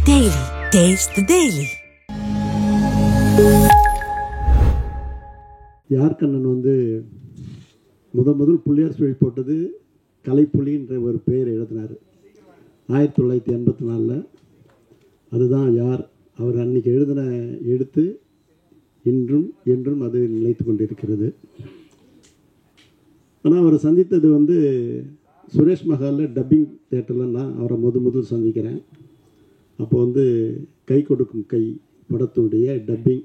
Daily. Taste the Daily. யார் கண்ணன் வந்து முதல் புள்ளியார் சுழி போட்டது கலைப்புலின்ற ஒரு பெயர் எழுதினார் 1984. அதுதான் யார் அவர் அன்றைக்கி எழுதின எழுத்து இன்றும் என்றும் அது நிலைத்து கொண்டிருக்கிறது. ஆனால் அவரை சந்தித்தது வந்து சுரேஷ் மஹாலில் டப்பிங் தேட்டரில் நான் அவரை முதல் சந்திக்கிறேன். அப்போ வந்து கை கொடுக்கும் கை படத்துடைய டப்பிங்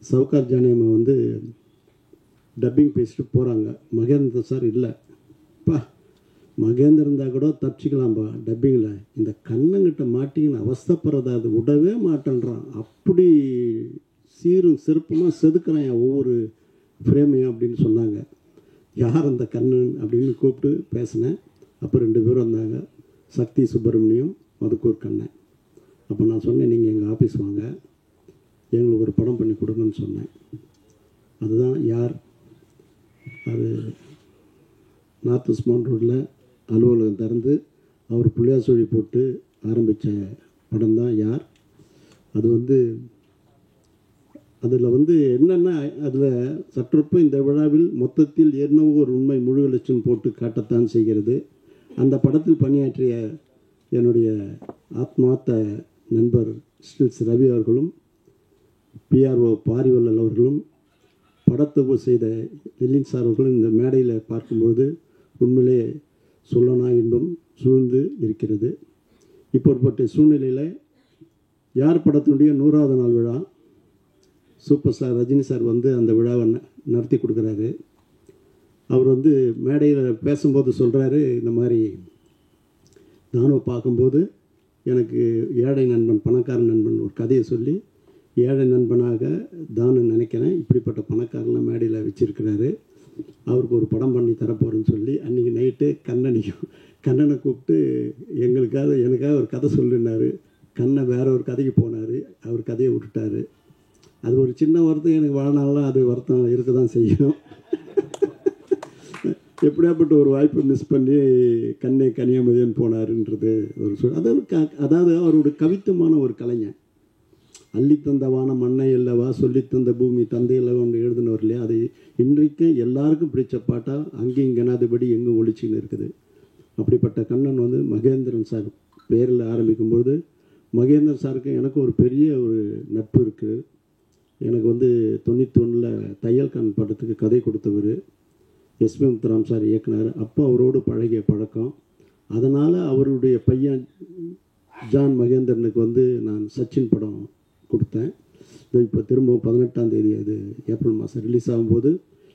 சவுகார் ஜானியம்மா வந்து டப்பிங் பேசிட்டு போகிறாங்க. மகேந்திர சார் இல்லைப்பா, மகேந்திர இருந்தால் கூட தப்பிச்சிக்கலாம்ப்பா டப்பிங்கில், இந்த கண்ணங்கிட்ட மாட்டிங்கன்னு அவஸ்தப்படுறத அது விடவே மாட்டேன்றான், அப்படி சீரும் சிறப்புமாக செதுக்கிறான் ஒவ்வொரு ஃப்ரேமையும் அப்படின்னு சொன்னாங்க. யார் அந்த கண்ணன் அப்படின்னு கூப்பிட்டு பேசினேன். அப்போ 2 பேரும் வந்தாங்க, சக்தி சுப்பிரமணியம், மதுக்கூர் கண்ணன். அப்போ நான் சொன்னேன், நீங்கள் எங்கள் ஆஃபீஸ் வாங்க, எங்களுக்கு ஒரு படம் பண்ணி கொடுங்கன்னு சொன்னேன். அதுதான் யார். அது நார்த் உஸ்மான் ரோட்டில் அலுவலகம் திறந்து அவர் புள்ளியார் சுழி போட்டு ஆரம்பித்த படம் தான் யார். அது வந்து அதில் வந்து என்னென்னா, அதில் சற்றொப்ப இந்த விழாவில் மொத்தத்தில் என்னவோ ஒரு உண்மை முழு லட்சம் போட்டு காட்டத்தான் செய்கிறது. அந்த படத்தில் பணியாற்றிய என்னுடைய ஆத்மார்த்த நண்பர் ஸ்டில்ஸ் ரவி அவர்களும், பிஆர்ஓ பாரிவல்லல் அவர்களும், படத்தொகுப்பு செய்த லெலின் சார் அவர்களும் இந்த மேடையில் பார்க்கும்பொழுது உண்மையிலே சொல்லனா இன்பம் சூழ்ந்து இருக்கிறது. இப்போற்பட்ட சூழ்நிலையில் யார் படத்தினுடைய 100வது நாள் விழா சூப்பர் ஸ்டார் ரஜினி சார் வந்து அந்த விழாவை நடத்தி கொடுக்குறாரு. அவர் வந்து மேடையில் பேசும்போது சொல்கிறாரு, இந்த மாதிரி நானும் பார்க்கும்போது எனக்கு ஏழை நண்பன் பணக்கார நண்பன் ஒரு கதையை சொல்லி ஏழை நண்பனாக தான் நினைக்கிறேன், இப்படிப்பட்ட பணக்காரலாம் மேடையில் வச்சுருக்கிறாரு, அவருக்கு ஒரு படம் பண்ணி தரப்போகிறேன்னு சொல்லி அன்றைக்கி நைட்டு கண்ணனை கூப்பிட்டு எனக்காக ஒரு கதை சொல்லினார். கண்ணை வேற ஒரு கதைக்கு போனார், அவர் கதையை விட்டுட்டார். அது ஒரு சின்ன வருத்தம் எனக்கு வாழ்நாளெலாம் அது வருத்தம் இருக்க தான் செய்யும். எப்படியாப்பட்ட ஒரு வாய்ப்பை மிஸ் பண்ணி கண்ணை கனியமதியன் போனாருன்றது ஒரு அதாவது அவருடைய கவித்துவமான ஒரு கலைஞன். அள்ளித்தந்த வானம் மண்ணை இல்லவா, சொல்லித்தந்த பூமி தந்தை இல்லவான்னு எழுதினவர் இல்லையா, அது இன்றைக்கு எல்லாருக்கும் பிடிச்ச பாட்டாக அங்கேயும் கனாதபடி எங்கும் ஒழிச்சின்னு இருக்குது. அப்படிப்பட்ட கண்ணன் வந்து மகேந்திரன் சார் பேரில் ஆரம்பிக்கும்பொழுது மகேந்திரன் சாருக்கு எனக்கு ஒரு பெரிய ஒரு நட்பு இருக்குது. எனக்கு வந்து 91 தையல்கான் படத்துக்கு கதை கொடுத்தவர் எஸ்பி முத்துராம் சார் இயக்குனர். அப்போ அவரோடு பழகிய பழக்கம். அதனால் அவருடைய பையன் ஜான் மகேந்திரனுக்கு வந்து நான் சச்சின் படம் கொடுத்தேன். இப்போ திரும்பவும் 18ஆம் தேதி அது ஏப்ரல் மாதம் ரிலீஸ் ஆகும்போது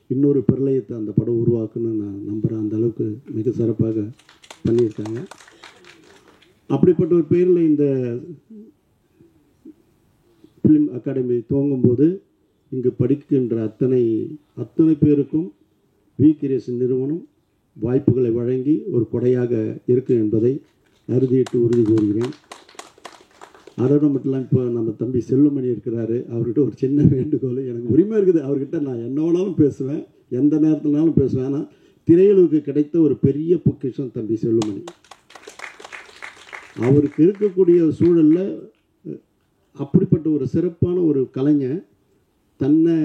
இன்னொரு பிரளயத்தை அந்த படம் உருவாக்குன்னு நான் நம்புகிறேன். அந்த அளவுக்கு மிக சிறப்பாக பண்ணியிருக்காங்க. அப்படிப்பட்ட ஒரு பேரில் இந்த ஃபிலிம் அகாடமி துவங்கும்போது இங்கு படிக்கின்ற அத்தனை பேருக்கும் வி கிரியேஷன் நிறுவனம் வாய்ப்புகளை வழங்கி ஒரு கொடையாக இருக்கும் என்பதை அறுதியிட்டு உறுதி கூறுகிறேன். அதோடு மட்டும் இல்லாமல் இப்போ நம்ம தம்பி செல்லுமணி இருக்கிறாரு, அவர்கிட்ட ஒரு சின்ன வேண்டுகோள். எனக்கு உரிமை இருக்குது, அவர்கிட்ட நான் என்ன வேணாலும் பேசுவேன், எந்த நேரத்தினாலும் பேசுவேன். ஆனால் திரையுலகுக்கு கிடைத்த ஒரு பெரிய பொக்கிஷம் தம்பி செல்லுமணி. அவருக்கு இருக்கக்கூடிய சூழலில் அப்படிப்பட்ட ஒரு சிறப்பான ஒரு கலைஞர் தன்னை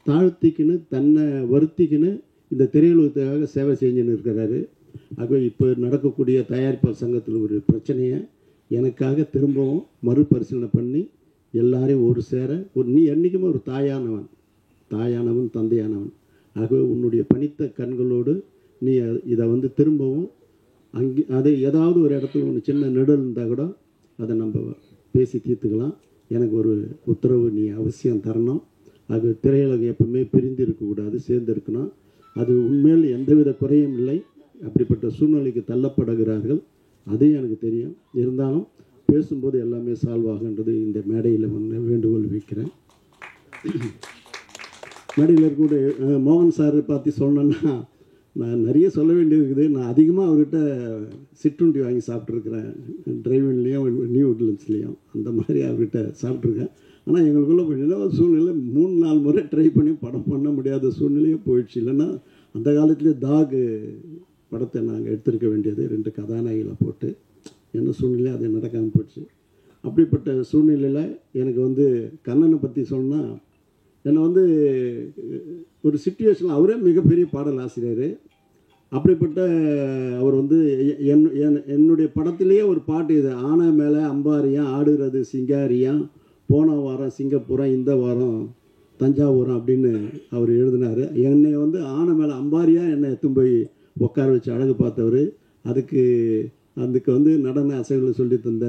தாழ்த்திக்கின்னு தன்னை வருத்திக்கின்னு இந்த திரையுலகத்துக்காக சேவை செஞ்சுன்னு இருக்கிறாரு. ஆகவே இப்போ நடக்கக்கூடிய தயாரிப்பாளர் சங்கத்தில் ஒரு பிரச்சனையை எனக்காக திரும்பவும் மறுபரிசீலனை பண்ணி எல்லாரையும் ஒரு சேர நீ என்றைக்குமே ஒரு தாயானவன் தந்தையானவன். ஆகவே உன்னுடைய பணித்த கண்களோடு நீ இதை வந்து திரும்பவும் அது ஏதாவது ஒரு இடத்துல ஒன்று சின்ன நெடல் இருந்தால் கூட அதை நம்ம பேசி தீர்த்துக்கலாம். எனக்கு ஒரு உத்தரவு நீ அவசியம் தரணும். அது திரையுலகம் எப்பவுமே பிரிந்து இருக்கக்கூடாது, சேர்ந்து இருக்கணும். அது உண்மையில் எந்தவித குறையும் இல்லை. அப்படிப்பட்ட சூழ்நிலைக்கு தள்ளப்படுகிறார்கள், அதையும் எனக்கு தெரியும். இருந்தாலும் பேசும்போது எல்லாமே சால்வ் ஆகுன்றது இந்த மேடையில் வேண்டுகோள் வைக்கிறேன். மேடையில் இருக்கக்கூடிய மோகன் சார் பார்த்து சொன்னேன்னா நான் நிறைய சொல்ல வேண்டியது இருக்குது. நான் அதிகமாக அவர்கிட்ட சிற்றுண்டி வாங்கி சாப்பிட்ருக்குறேன், டிரைவிங்லேயும் நியூ உட்லண்ட்ஸ்லேயும் அந்த மாதிரி அவர்கிட்ட சாப்பிட்ருக்கேன். ஆனால் எங்களுக்குள்ளே கொஞ்சம் சூழ்நிலை 3-4 முறை ட்ரை பண்ணி படம் பண்ண முடியாத சூழ்நிலையே போயிடுச்சு. இல்லைன்னா அந்த காலத்துலேயே தாகு படத்தை நாங்கள் எடுத்திருக்க வேண்டியது 2 கதாநாயகிகளை போட்டு என்ன சூழ்நிலை அது நடக்காமல் போச்சு. அப்படிப்பட்ட சூழ்நிலையில் எனக்கு வந்து கண்ணனை பற்றி சொன்னால், என்னை வந்து ஒரு சிச்சுவேஷனில் அவரே மிகப்பெரிய பாடல் ஆசிரியர். அப்படிப்பட்ட அவர் வந்து என்னுடைய படத்திலேயே ஒரு பாட்டு இது, ஆனை மேலே அம்பாரியம் ஆடுகிறது சிங்காரியம், போன வாரம் சிங்கப்பூரம் இந்த வாரம் தஞ்சாவூரம் அப்படின்னு அவர் எழுதினார். என்னை வந்து ஆனை மேலே அம்பாரியாக என்னை எத்தும் போய் உட்கார வச்சு அழகு பார்த்தவர். அதுக்கு வந்து நடன அசைவுகளை சொல்லி தந்த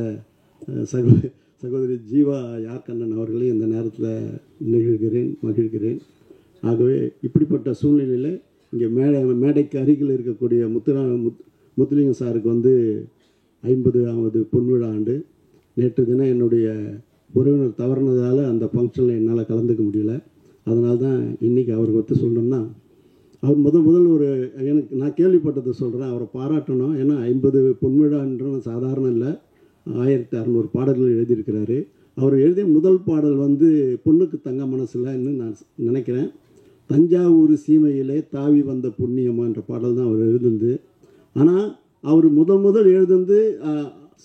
சகோதரி ஜீவா யார்கண்ணன் அவர்களே இந்த நேரத்தில் மகிழ்கிறேன். ஆகவே இப்படிப்பட்ட சூழ்நிலையில் இங்கே மேடைக்கு அருகில் இருக்கக்கூடிய முத்துலிங்கம் சாருக்கு வந்து 50வது பொன்விழா ஆண்டு. நேற்று தினம் என்னுடைய உறவினர் தவறுனதால் அந்த ஃபங்க்ஷனில் என்னால் கலந்துக்க முடியல. அதனால தான் இன்றைக்கி அவருக்கு ஒத்து சொல்லணும்னா, அவர் முதல் நான் கேள்விப்பட்டதை சொல்கிறேன், அவரை பாராட்டணும். ஏன்னா 50 பொன்விழான்றது சாதாரண இல்லை, 1600 பாடல்கள் எழுதியிருக்கிறாரு. அவர் எழுதிய முதல் பாடல் வந்து பொண்ணுக்கு தங்க மனசுலன்னு நான் நினைக்கிறேன். தஞ்சாவூர் சீமையிலே தாவி வந்த புண்ணியமான்ற பாடல் தான் அவர் எழுதுந்து. ஆனால் அவர் முதல் எழுதுந்து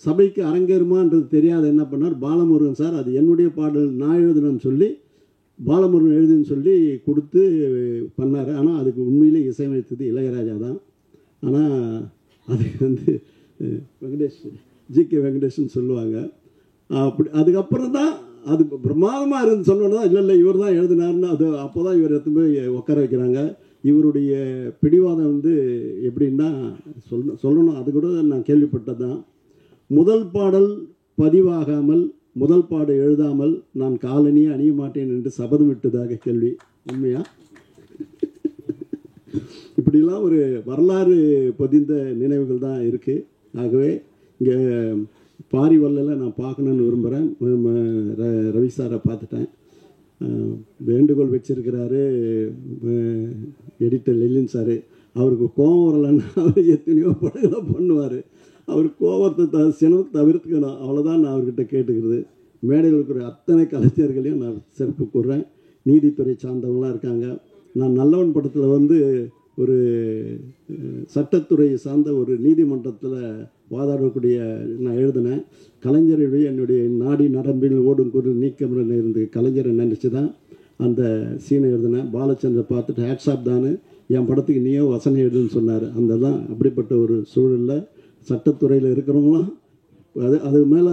சபைக்கு அரங்கேறுமான்றது தெரியாத என்ன பண்ணார், பாலமுருகன் சார் அது என்னுடைய பாடல் நான் எழுதுனேன்னு சொல்லி பாலமுருகன் எழுதுன்னு சொல்லி கொடுத்து பண்ணார். ஆனால் அதுக்கு உண்மையிலே இசையமைத்தது இளையராஜா தான். ஆனால் அது வந்து ஜிகே வெங்கடேஷன் சொல்லுவாங்க. அப்படி அதுக்கப்புறம் தான் அது பிரமாதமாக இருந்து சொன்னோன்னா, இல்லை இவர் தான் எழுதினார்னு அப்போ தான் இவர் எடுத்து போய் உட்கார வைக்கிறாங்க. இவருடைய பிடிவாதம் வந்து எப்படின்னா சொல்லணும், அது கூட நான் கேள்விப்பட்டது தான். முதல் பாடல் பதிவாகாமல், முதல் பாடல் எழுதாமல் நான் காலணியே அணிய மாட்டேன் என்று சபதம் விட்டதாக கேள்வி. உண்மையா? இப்படிலாம் ஒரு வரலாறு பதிந்த நினைவுகள் தான் இருக்குது. ஆகவே இங்கே பாரிவல்லில் நான் பார்க்கணுன்னு விரும்புகிறேன். ரவி சாரை பார்த்துட்டேன், வேண்டுகோள் வச்சிருக்கிறாரு எடிட்டர் லெலின் சார். அவருக்கு கோபம் வரலன்னா அவர் எத்தனையோ படங்களை பண்ணுவார். அவர் கோபத்தை சினம் தவிர்த்துக்கணும், அவ்வளோதான் நான் அவர்கிட்ட கேட்டுக்கிறது. மேடையில் இருக்கிற அத்தனை கலைஞர்களையும் நான் சிறப்பு கூறுறேன். நீதித்துறை சார்ந்தவங்களாம் இருக்காங்க. நான் நல்லவன் படத்தில் வந்து ஒரு சட்டத்துறை சார்ந்த ஒரு நீதிமன்றத்தில் வாதாடக்கூடிய நான் எழுதினேன். கலைஞருடைய என்னுடைய நாடி நரம்பில் ஓடும் குரல் நீக்கம் இருந்து கலைஞரை நினச்சி தான் அந்த சீனை எழுதினேன். பாலச்சந்திர பார்த்துட்டு ஹேட்ஸாப் தானு என் படத்துக்கு நீயோ வசனம் எழுதுன்னு சொன்னார். அந்த தான் அப்படிப்பட்ட ஒரு சூழலில் சட்டத்துறையில் இருக்கிறவங்களாம் அது மேலே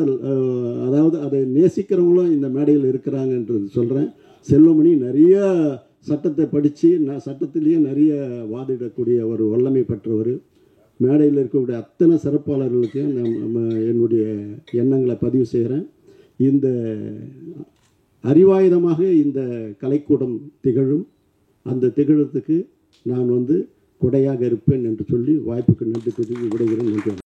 அதாவது அதை நேசிக்கிறவங்களும் இந்த மேடையில் இருக்கிறாங்கன்றது சொல்கிறேன். செல்வமணி நிறைய சட்டத்தை படித்து சட்டத்திலேயே நிறைய வாதிடக்கூடிய ஒரு வல்லமை பெற்றவர். மேடையில் இருக்கக்கூடிய அத்தனை சிறப்பாளர்களுக்கும் என்னுடைய எண்ணங்களை பதிவு செய்கிறேன். இந்த அறிவாயுதமாக இந்த கலைக்கூடம் திகழும். அந்த திகழத்துக்கு நான் வந்து கொடையாக இருப்பேன் என்று சொல்லி வாய்ப்புக்கு நன்றி தெரிவித்து விடைகிறேன். நன்றி.